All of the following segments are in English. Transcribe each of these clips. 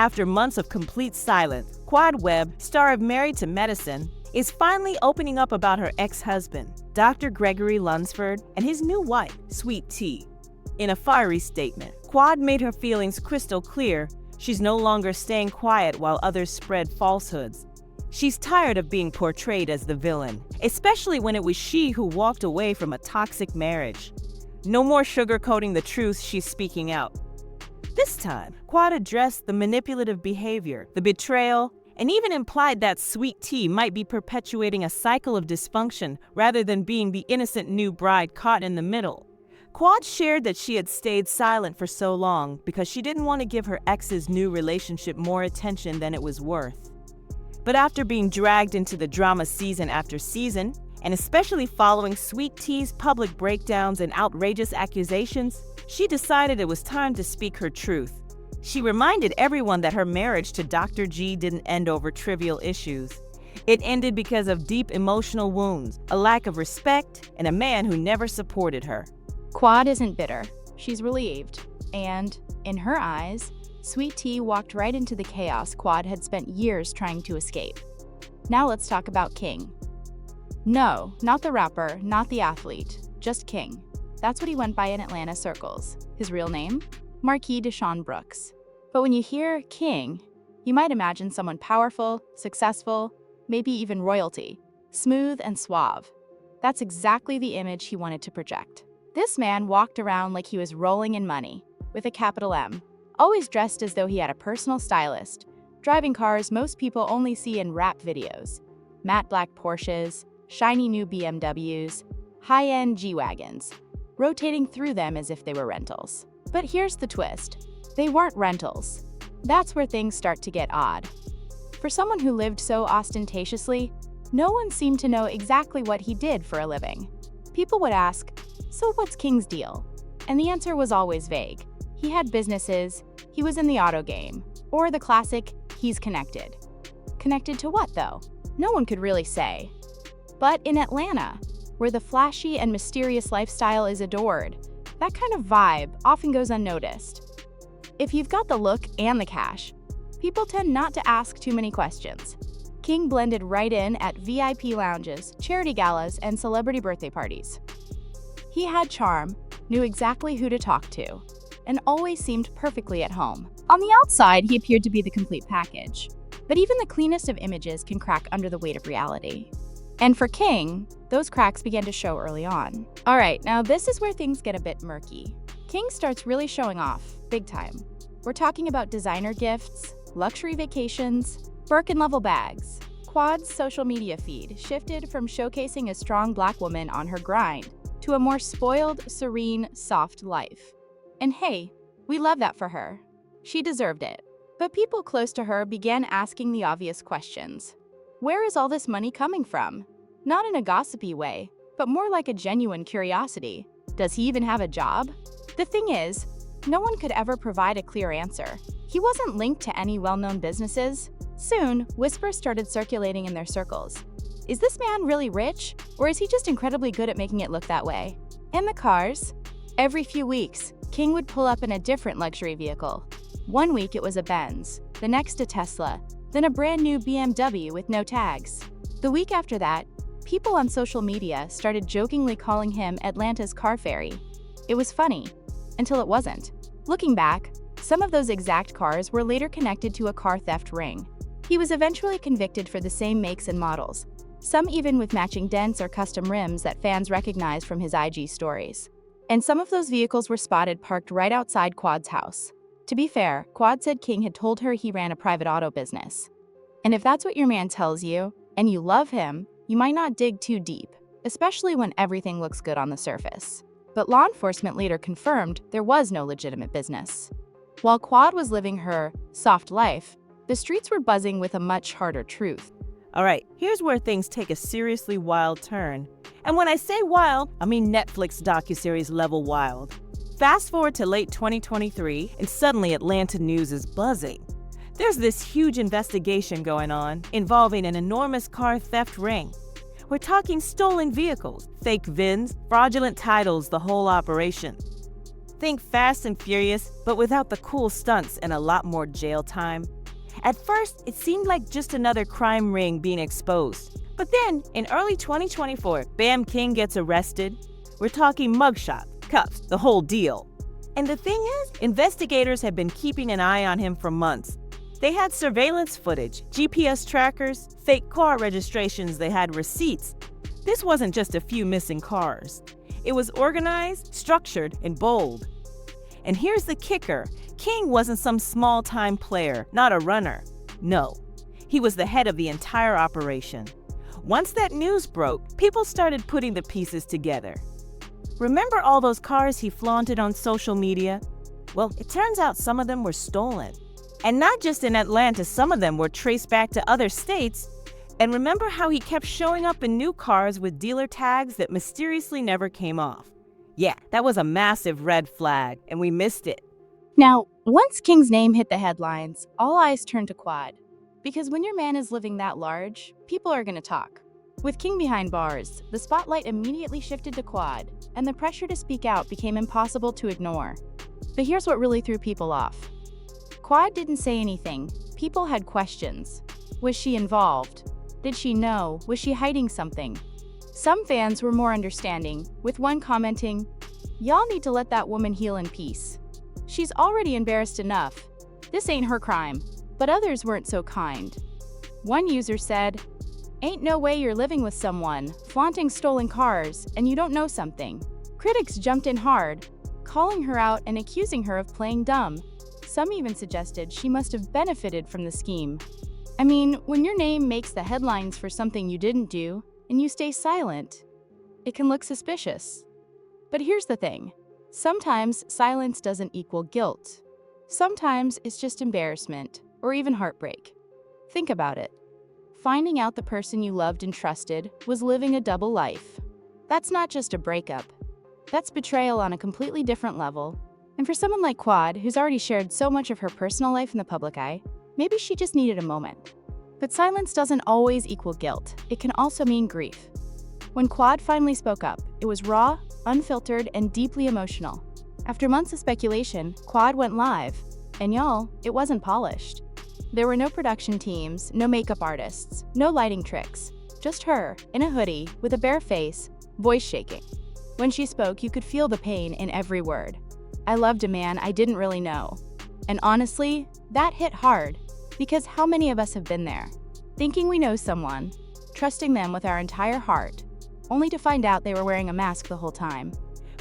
After months of complete silence, Webb, star of Married to Medicine, is finally opening up about her ex-husband, Dr. Gregory Lunsford, and his new wife, Sweet Tea. In a fiery statement, Webb made her feelings crystal clear. She's no longer staying quiet while others spread falsehoods. She's tired of being portrayed as the villain, especially when it was she who walked away from a toxic marriage. No more sugarcoating the truth, she's speaking out. This time, Webb addressed the manipulative behavior, the betrayal, and even implied that Sweet Tea might be perpetuating a cycle of dysfunction rather than being the innocent new bride caught in the middle. Webb shared that she had stayed silent for so long because she didn't want to give her ex's new relationship more attention than it was worth. But after being dragged into the drama season after season, and especially following Sweet Tea's public breakdowns and outrageous accusations, she decided it was time to speak her truth. She reminded everyone that her marriage to Dr. G didn't end over trivial issues. It ended because of deep emotional wounds, a lack of respect, and a man who never supported her. Webb isn't bitter. She's relieved. And, in her eyes, Sweet Tea walked right into the chaos Webb had spent years trying to escape. Now let's talk about King. No, not the rapper, not the athlete, just King. That's what he went by in Atlanta circles. His real name? Marquis Deshaun Brooks. But when you hear King, you might imagine someone powerful, successful, maybe even royalty, smooth and suave. That's exactly the image he wanted to project. This man walked around like he was rolling in money, with a capital M, always dressed as though he had a personal stylist, driving cars most people only see in rap videos, matte black Porsches, shiny new BMWs, high-end G-Wagons, rotating through them as if they were rentals. But here's the twist. They weren't rentals. That's where things start to get odd. For someone who lived so ostentatiously, no one seemed to know exactly what he did for a living. People would ask, "So what's King's deal?" And the answer was always vague. He had businesses, he was in the auto game, or the classic, he's connected. Connected to what, though? No one could really say. But in Atlanta, where the flashy and mysterious lifestyle is adored, that kind of vibe often goes unnoticed. If you've got the look and the cash, people tend not to ask too many questions. King blended right in at VIP lounges, charity galas, and celebrity birthday parties. He had charm, knew exactly who to talk to, and always seemed perfectly at home. On the outside, he appeared to be the complete package. But even the cleanest of images can crack under the weight of reality. And for King, those cracks began to show early on. All right, now this is where things get a bit murky. King starts really showing off, big time. We're talking about designer gifts, luxury vacations, Birkin-level bags. Webb's social media feed shifted from showcasing a strong black woman on her grind to a more spoiled, serene, soft life. And hey, we love that for her. She deserved it. But people close to her began asking the obvious questions. Where is all this money coming from? Not in a gossipy way, but more like a genuine curiosity. Does he even have a job? The thing is, no one could ever provide a clear answer. He wasn't linked to any well-known businesses. Soon, whispers started circulating in their circles. Is this man really rich, or is he just incredibly good at making it look that way? And the cars? Every few weeks, King would pull up in a different luxury vehicle. One week it was a Benz, the next a Tesla, then a brand new BMW with no tags. The week after that, people on social media started jokingly calling him Atlanta's car fairy. It was funny, until it wasn't. Looking back, some of those exact cars were later connected to a car theft ring. He was eventually convicted for the same makes and models, some even with matching dents or custom rims that fans recognized from his IG stories. And some of those vehicles were spotted parked right outside Webb's house. To be fair, Webb said King had told her he ran a private auto business. And if that's what your man tells you, and you love him, you might not dig too deep, especially when everything looks good on the surface. But law enforcement later confirmed there was no legitimate business. While Webb was living her soft life, the streets were buzzing with a much harder truth. All right, here's where things take a seriously wild turn. And when I say wild, I mean Netflix docuseries level wild. Fast forward to late 2023, and suddenly Atlanta news is buzzing. There's this huge investigation going on involving an enormous car theft ring. We're talking stolen vehicles, fake VINs, fraudulent titles, the whole operation. Think Fast and Furious, but without the cool stunts and a lot more jail time. At first, it seemed like just another crime ring being exposed. But then, in early 2024, Bam King gets arrested. We're talking mugshot, cuffs, the whole deal. And the thing is, investigators have been keeping an eye on him for months. They had surveillance footage, GPS trackers, fake car registrations, they had receipts. This wasn't just a few missing cars. It was organized, structured, and bold. And here's the kicker. King wasn't some small-time player, not a runner. No, he was the head of the entire operation. Once that news broke, people started putting the pieces together. Remember all those cars he flaunted on social media? Well, it turns out some of them were stolen. And not just in Atlanta, some of them were traced back to other states. And remember how he kept showing up in new cars with dealer tags that mysteriously never came off? Yeah, that was a massive red flag, and we missed it. Now, once King's name hit the headlines, all eyes turned to Quad. Because when your man is living that large, people are going to talk. With King behind bars, the spotlight immediately shifted to Quad, and the pressure to speak out became impossible to ignore. But here's what really threw people off. Quad didn't say anything. People had questions. Was she involved? Did she know? Was she hiding something? Some fans were more understanding, with one commenting, "Y'all need to let that woman heal in peace. She's already embarrassed enough. This ain't her crime." But others weren't so kind. One user said, "Ain't no way you're living with someone, flaunting stolen cars, and you don't know something." Critics jumped in hard, calling her out and accusing her of playing dumb. Some even suggested she must have benefited from the scheme. I mean, when your name makes the headlines for something you didn't do, and you stay silent, it can look suspicious. But here's the thing. Sometimes silence doesn't equal guilt. Sometimes it's just embarrassment, or even heartbreak. Think about it. Finding out the person you loved and trusted was living a double life. That's not just a breakup. That's betrayal on a completely different level. And for someone like Quad, who's already shared so much of her personal life in the public eye, maybe she just needed a moment. But silence doesn't always equal guilt. It can also mean grief. When Quad finally spoke up, it was raw, unfiltered, and deeply emotional. After months of speculation, Quad went live. And y'all, it wasn't polished. There were no production teams, no makeup artists, no lighting tricks. Just her, in a hoodie, with a bare face, voice shaking. When she spoke, you could feel the pain in every word. "I loved a man I didn't really know." And honestly, that hit hard, because how many of us have been there? Thinking we know someone, trusting them with our entire heart, only to find out they were wearing a mask the whole time.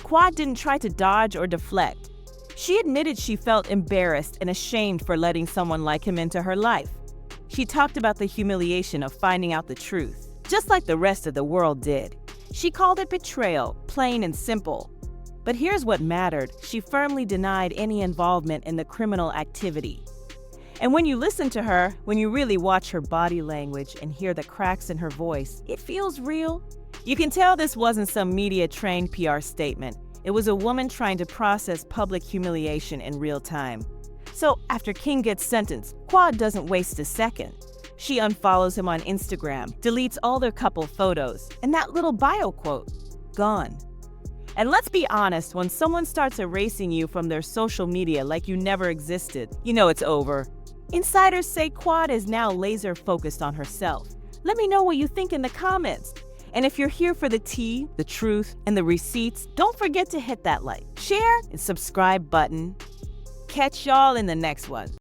Quad didn't try to dodge or deflect. She admitted she felt embarrassed and ashamed for letting someone like him into her life. She talked about the humiliation of finding out the truth, just like the rest of the world did. She called it betrayal, plain and simple. But here's what mattered. She firmly denied any involvement in the criminal activity. And when you listen to her, when you really watch her body language and hear the cracks in her voice, it feels real. You can tell this wasn't some media-trained PR statement. It was a woman trying to process public humiliation in real time. So after King gets sentenced, Quad doesn't waste a second. She unfollows him on Instagram, deletes all their couple photos, and that little bio quote, gone. And let's be honest, when someone starts erasing you from their social media like you never existed, you know it's over. Insiders say Quad is now laser focused on herself. Let me know what you think in the comments. And if you're here for the tea, the truth, and the receipts, don't forget to hit that like, share, and subscribe button. Catch y'all in the next one.